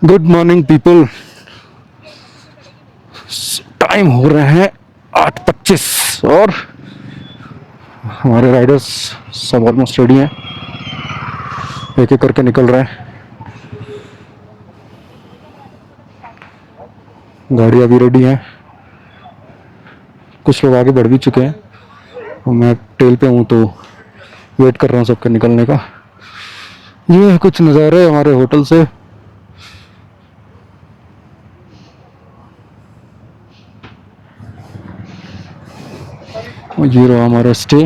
Good morning people. Time हो रहे हैं 8:25 और हमारे राइडर्स सब ऑलमोस्ट रेडी हैं, एक एक करके निकल रहे हैं। गाड़ियाँ भी रेडी हैं, कुछ लोग आगे बढ़ भी चुके हैं और मैं टेल पे हूँ तो वेट कर रहा हूँ सबके निकलने का। ये है कुछ नज़ारे हमारे होटल से। और ये रहा हमारा स्टे।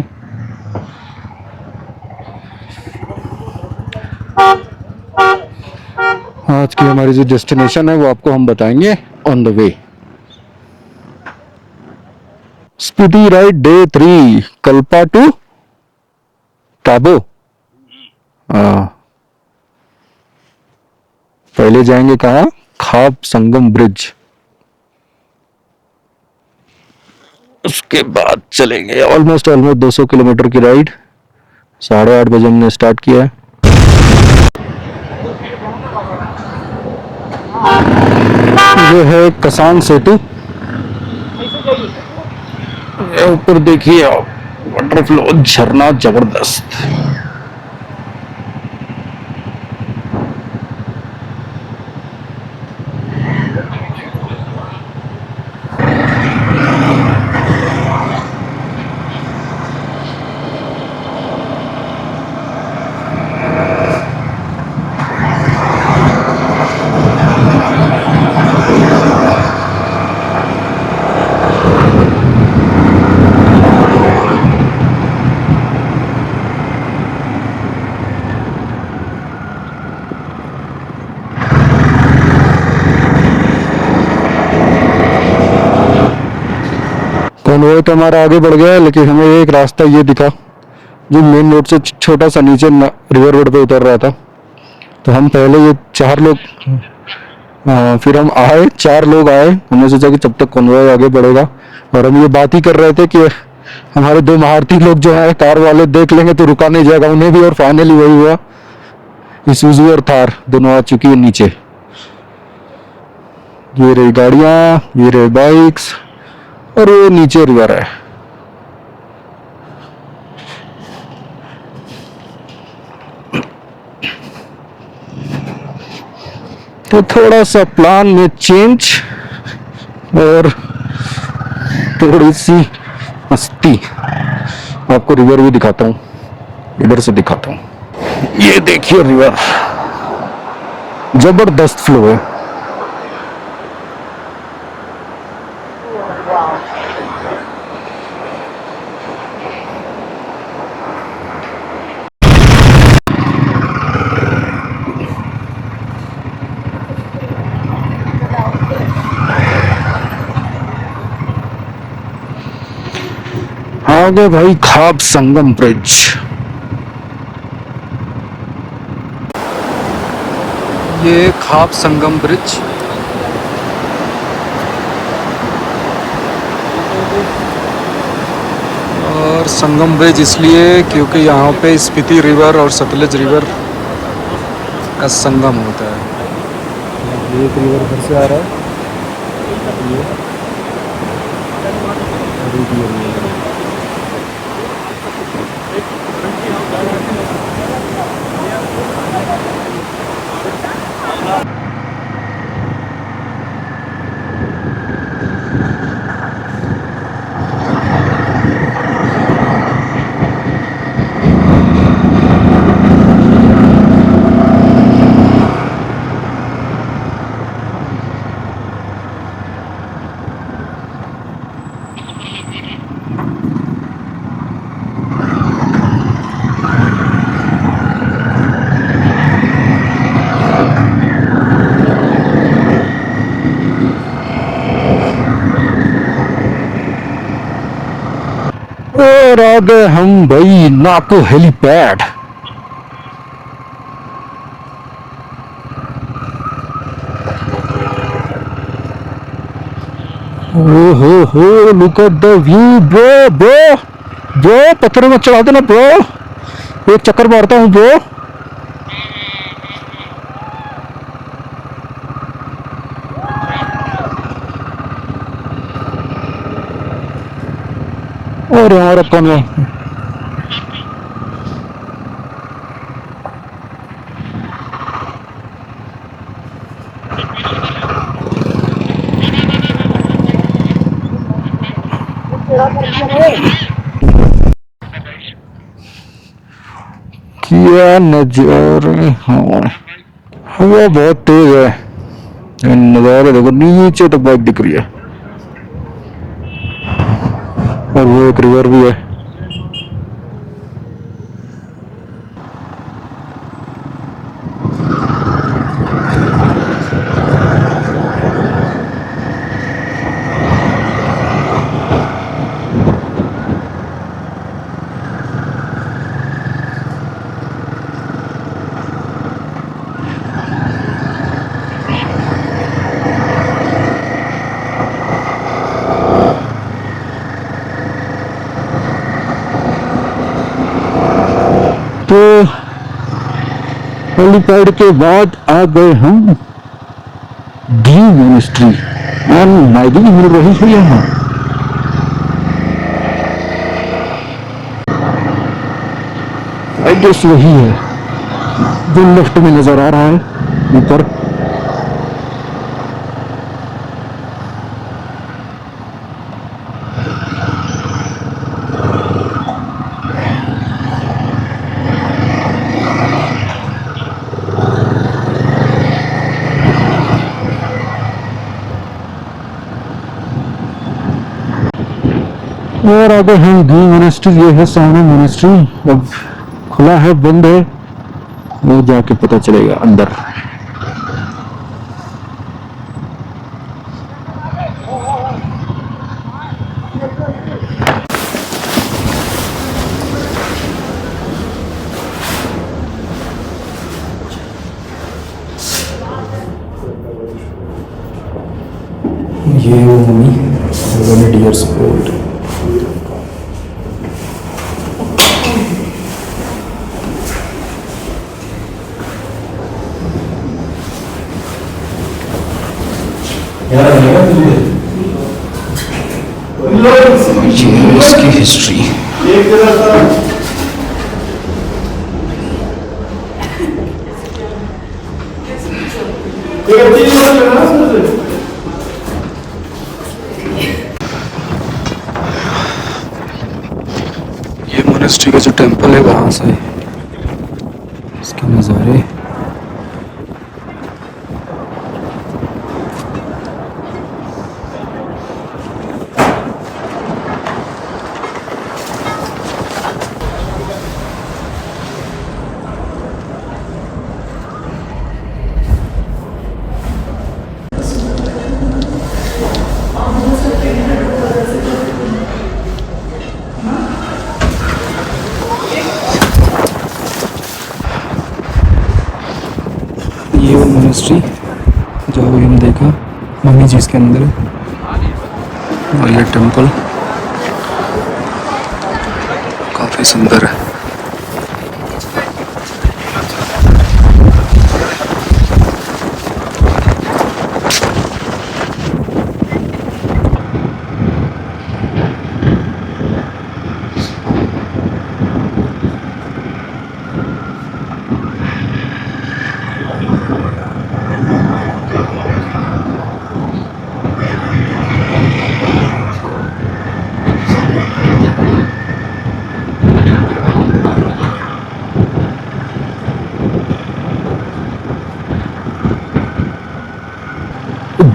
आज की हमारी जो डेस्टिनेशन है वो आपको हम बताएंगे on the way. Spiti ride day 3 Kalpa to Tabo. पहले जाएंगे कहाँ? खाब संगम ब्रिज, उसके बाद चलेंगे ऑलमोस्ट 200 किलोमीटर की राइड। 8:30 बजे हमने स्टार्ट किया है। ये है कसांग सेतु। ऊपर देखिए आप, वाटरफ्लो, झरना जबरदस्त। कॉन्वॉय तो हमारा आगे बढ़ गया है, लेकिन हमें एक रास्ता ये दिखा जो मेन रोड से छोटा सा नीचे रिवर रोड पे उतर रहा था। तो हम पहले ये 4 लोग, फिर हम आए, 4 लोग आए। हमने सोचा कि जब तक कॉन्वॉय आगे बढ़ेगा, और हम ये बात ही कर रहे थे कि हमारे 2 महारथी लोग जो है कार वाले देख लेंगे तो रुका नहीं जाएगा उन्हें भी। और फाइनली वही हुआ, इसूजू और थार दोनों आ चुकी है नीचे। ये रही गाड़ियां, ये रही बाइक्स, और ये नीचे रिवर है। तो थोड़ा सा प्लान में चेंज और थोड़ी सी मस्ती। आपको रिवर भी दिखाता हूँ, इधर से दिखाता हूँ। ये देखिए रिवर, जबरदस्त फ्लो है। आगे भाई खाब संगम ब्रिज। ये खाब संगम ब्रिज। और संगम ब्रिज इसलिए क्योंकि यहाँ पे स्पीति रिवर और सतलज रिवर का संगम होता है। एक रिवर इधर से आ रहा है, ये और आ गए हम भाई नाको हेलीपैड। हो look at the view bro. Bro bro पत्थरों में चढ़ा देना ब्रो, एक चक्कर मारता हूँ ब्रो। अरे हमारा कौन है? क्या नजारे, हाँ हवा बहुत तेज है। ये नजारे देखो, नीचे तक बाइक दिख रही है और वो एक रिवर भी है। तो हेलीपैड के बाद आ गए हम डी मिनिस्ट्री और मैगी मिल रही है यहाँ। एड्रेस वही है जो लेफ्ट में नजर आ रहा है ऊपर। और आगे है डी मोनेस्ट्री, ये है सामने मोनेस्ट्री। अब खुला है बंद है, वो जाके पता चलेगा अंदर। ये वो मम्मी डियर सपोर्ट। ये इसकी हिस्ट्री। ये मोनेस्ट्री का जो टेंपल है वहां से इसके नज़ारे। ये वो मोनेस्ट्री जो अभी हमने देखा, मम्मी जी इसके अंदर है। और ये टेंपल काफी सुंदर है।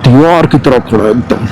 दीवार की तरफ खड़ा एकदम।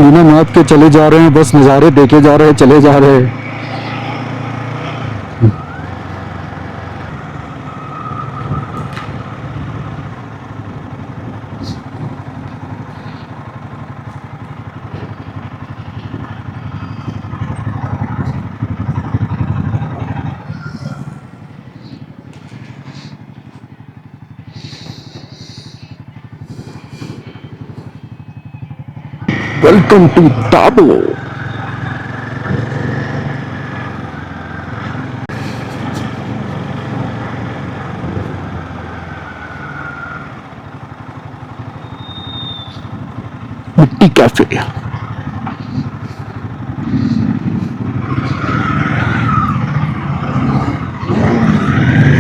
बिना मैप के चले जा रहे हैं, बस नज़ारे देखे जा रहे हैं, चले जा रहे हैं। Welcome to Tabo. Mitti cafe.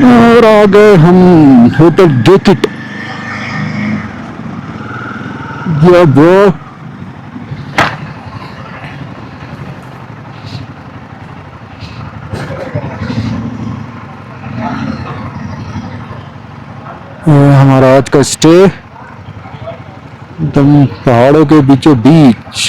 और आ गए हम होटल गेकिट। या वो हमारा आज का स्टे एकदम पहाड़ों के बीचों बीच।